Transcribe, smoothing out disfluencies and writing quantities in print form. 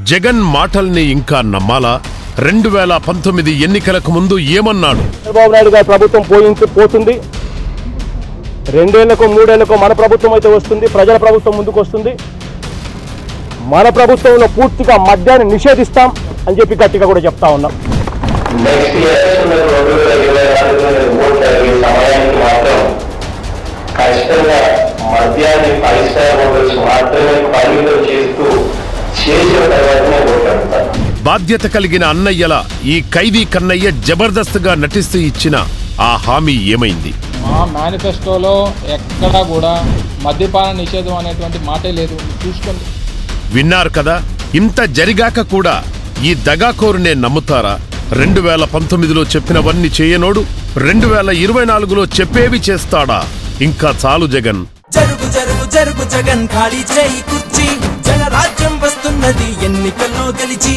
జగన్ మాటల్ని ఇంకా నమ్మాలా? 2019 ఎన్నికలకు ముందు ఏమన్నాడు? చంద్రబాబు నాయుడు గారి ప్రభుత్వం పోతుంది, 2 ఏళ్లకు 3 ఏళ్లకు మన ప్రభుత్వం అయితే వస్తుంది, ప్రజల ప్రభుత్వం ముందుకు వస్తుంది. మన ప్రభుత్వంలో పూర్తిగా మద్యాన్ని నిషేధిస్తాం అని చెప్పి గట్టిగా కూడా చెప్తా ఉన్నాం. బాధ్యత కలిగిన అన్నయ్యల ఈ ఖైదీ కన్నయ్య జబర్దస్త్గా నటిస్తూ ఇచ్చిన ఆ హామీ ఏమైంది? మా మేనిఫెస్టోలో ఎక్కడా కూడా మద్యపాన నిషేధం అనేటువంటి మాటే లేదు, చూసుకోండి. విన్నారు కదా, ఇంత జరిగాక కూడా ఈ దగాకోరునే నమ్ముతారా? 2019లో చెప్పినవన్నీ చేయనోడు 2024లో చెప్పేవి చేస్తాడా? ఇంకా చాలు జగన్. జరుగు జరుగు జరుగు జగన్, ఖాళీ చేయి కుర్చీ, జనరాజ్యం వస్తున్నది ఎన్నికల్లో గెలిచి.